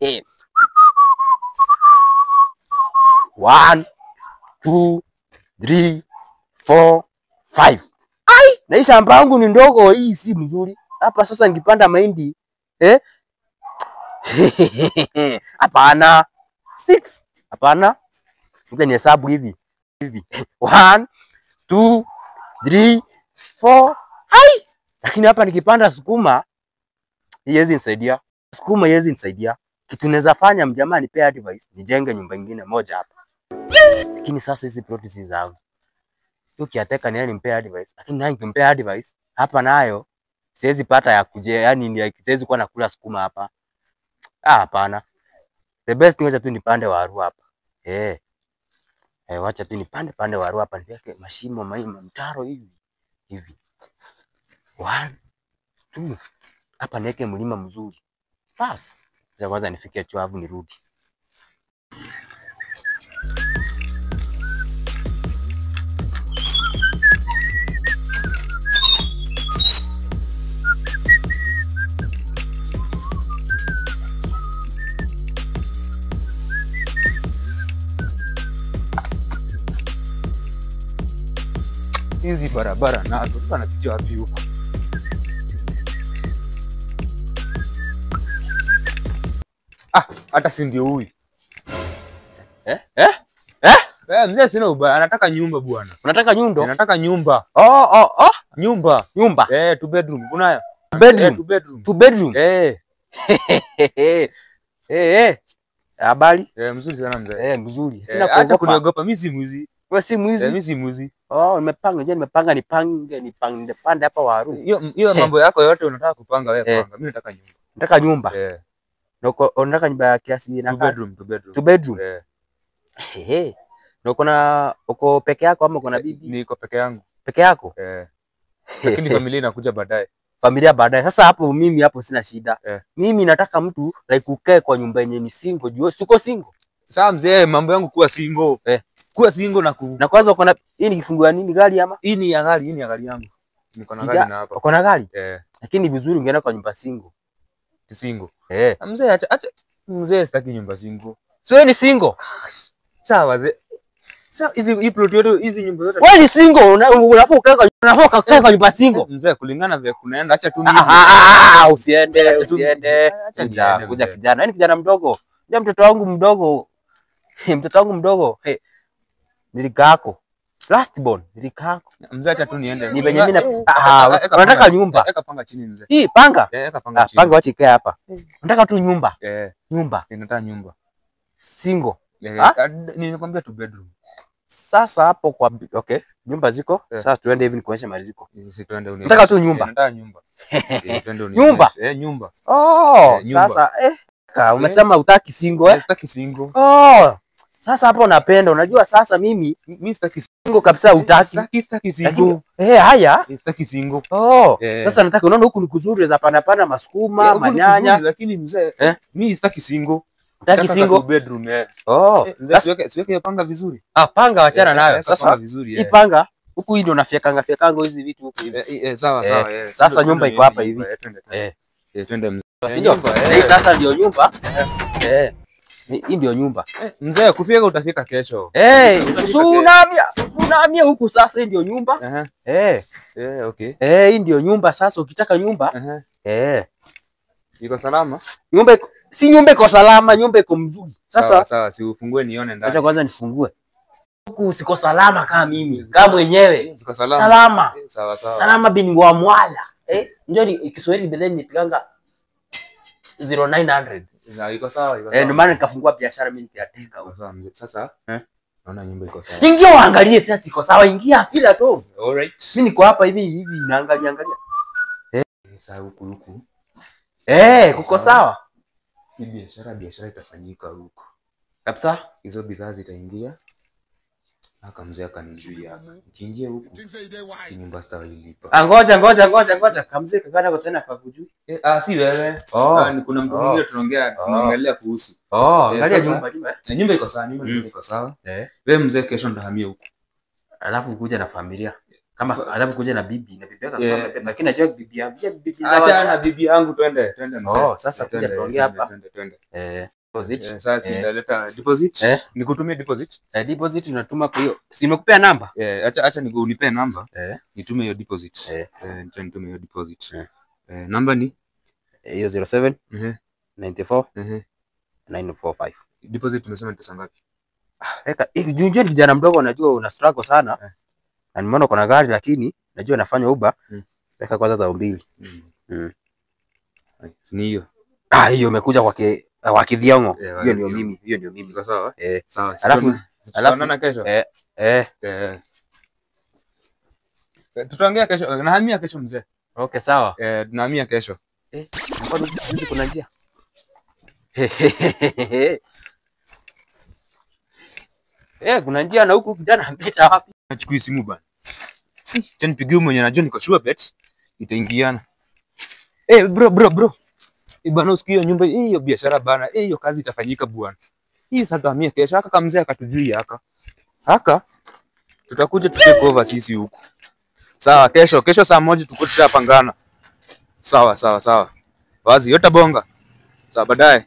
1 2 3 4 5. Ai, na hii shamba yangu ni ndogo, hii si mzuri. Hapa sasa nikipanda mahindi, hapana. 6. Hapana. Ngoja nihesabu hivi. 1 2 3 4. Ai! Lakini hapa nikipanda sukuma, haiwezi nisaidia. Sukuma haiwezi nisaidia. Kitu naweza fanya mjamaa nipe advice, nijenge nyumba nyingine moja hapa. Lakini sasa hizi plot si zangu. Ukiateka ni nimpe advice, lakini nani nimpe advice? Hapa nayo siwezi pata ya kuje, yani siwezi kuwa nakula sukuma hapa. Hapana. The best wacha tu nipande waru hapa. Wacha tu nipande waru hapa, niweke mashimo mtaro hivi. 1 2. Hapa niweke mlima mzuri. Bas. Sasa kwanza nifikie Chwavu nirudi. Hizi barabara nazo tunapitia wapi huko? Hata si ndio huyu. Mzee sina ubaya, anataka nyumba bwana. Unataka nyundo? Anataka nyumba. Nyumba. Nyumba. 2 bedroom. Kunayo? Bedroom. 2 bedroom. 2 bedroom. Habari? Mzuri sana mzee. Mzuri. Acha kuniogopa, mimi si mwizi. Wewe si mwizi? Mimi si mwizi. Nimepanga nipange pande hapa waru. Hiyo mambo yako yote unataka kupanga wewe panga. Mimi nataka nyumba. Nataka nyumba. Na unataka nyumba ya kiasi na 2 bedroom. 2 bedroom. Na uko peke yako ama uko na bibi? Niko peke yangu. Peke yako? Lakini familia inakuja baadaye. Familia baadaye. Sasa hapo mimi hapo sina shida. Mimi nataka mtu like ukae kwa nyumba yenye ni single. Jua siko single. Sasa mzee, mambo yangu kuwa single. Kuwa single na kwanza uko na hii ni kifungua nini, gari ama? Hii ni ya gari yangu. Niko na gari na hapa. Uko na gari? Lakini vizuri ungeenda kwa nyumba single. Single. Mzee acha mzee, sitaki nyumba single. Sio ni single. Sawa mzee. Sasa hii plot yote hizi nyumba zote. Wewe ni single, unafaa ukae kwa nyumba single. Mzee, kulingana vile kunaenda, acha tu mimi. Usiende. Kuja kijana. Yaani kijana mdogo. Ndio mtoto wangu mdogo. Nilikako. Last born, nilikako. Mzee, acha tu niende. Ni venye mimi unataka nyumba. Eka panga chini mzee. Hii panga? Eka panga chini. Panga wacha ikae hapa. Nataka tu nyumba. Nyumba. Ninataka nyumba. Single. Ninakwambia 2 bedroom. Sasa hapo kwa nyumba ziko. Sasa tuende hivi nikuonyeshe mali ziko. Sisi tuende unione. Nataka tu nyumba. Nataka nyumba. Tuende unione. Nyumba. Nyumba. Sasa umesema hutaki single Sitaki single. Sasa hapo napenda. Unajua sasa mimi sitaki single kabisa, hutaki. Sitaki single. Haya. Sitaki single. Sasa nataka unaona huku ni kuzuri za pana masukuma, manyanya. Lakini mzee, mimi sitaki single. Nataka single 2 bedroom. Siweke panga vizuri. Panga wachana nayo. Sasa hii panga huku hii ndio nafiekanga hizi vitu huku hivi. Sawa. Sasa nyumba iko hapa hivi. Twende mzee. Hii sasa ndio nyumba. Hii ndio nyumba. Mzee, kufika utafika kesho. Unahamia huku sasa, hii ndio nyumba. Okay. Hii ndio nyumba sasa, ukitaka nyumba. Iko salama? Nyumba iko salama, nyumba iko mzuri. Sasa sawa, si ufungue nione ndani. Acha kwanza nifungue. Huku siko salama kama mimi, kama mwenyewe. Siko salama. Salama. Sawa. Salama bin wa mwala. Ndio ni Kiswahili bedeni nipiganga 0900. Iko sawa. Ndio maana nikafungua biashara mimi nikiateka huko. Sawa mzee. Sasa naona nyumba iko sawa. Ingia uangalie sasa iko sawa, ingia fila tu. Alright. Mimi niko hapa hivi naangalia. Sasa huku. Kuko sawa. Hii biashara itafanyika huko. Kabisa. Hizo bidhaa zitaingia. Mzee akanijui hapa. Nikiingia huku nyumba sitailipa. Ngoja. Kamzee kakana kwa tena kakujui. Si wewe. Kuna mtu mwingine tunaongelea kuhusu. Angalia nyumba. Nyumba iko sawa, nyumba iko sawa. Wewe mzee, kesho ndahamia huku. Alafu kuja na familia. Kama alafu kuja na bibi yako Yeah. kama lakini najua bibi yangu Acha na bibi yangu twende mzee. Oh, sasa kuja tuongee hapa. Twende. Deposit. Sasa nitaleta deposit. Nikutumie deposit. Deposit tunatuma kwa hiyo. Si nimekupea namba? Acha unipe namba. Nitume hiyo deposit. Nitume hiyo deposit. Namba ni hiyo 07 94 945. Deposit tumesema ni pesa ngapi? Eka, unajua kijana mdogo unajua una struggle sana. Na nimeona kuna gari lakini najua nafanya Uber. Pesa kwanza 2,000. Ni hiyo. Hiyo umekuja kwa Kidhiongo. Hiyo ndio mimi. Sawa. Sawa. Alafu tunaona kesho. Tutaongea kesho. Nahamia kesho mzee. Okay, sawa. Tunahamia kesho. Mbona hizi kuna njia? Kuna njia na huku kijana amepita wapi? Nachukui simu bana. Acha nipigie mwenye najua niko sure bet itaingiana. Bro. Bana usikie nyumba hiyo biashara bana. Hiyo kazi itafanyika bwana. Hii sasa hamia kesho haka kama mzee akatujui haka. Tutakuja tutake over sisi huku. Sawa, kesho saa 1 tuko tutapangana. Sawa. Wazi yote bonga. Sawa baadaye.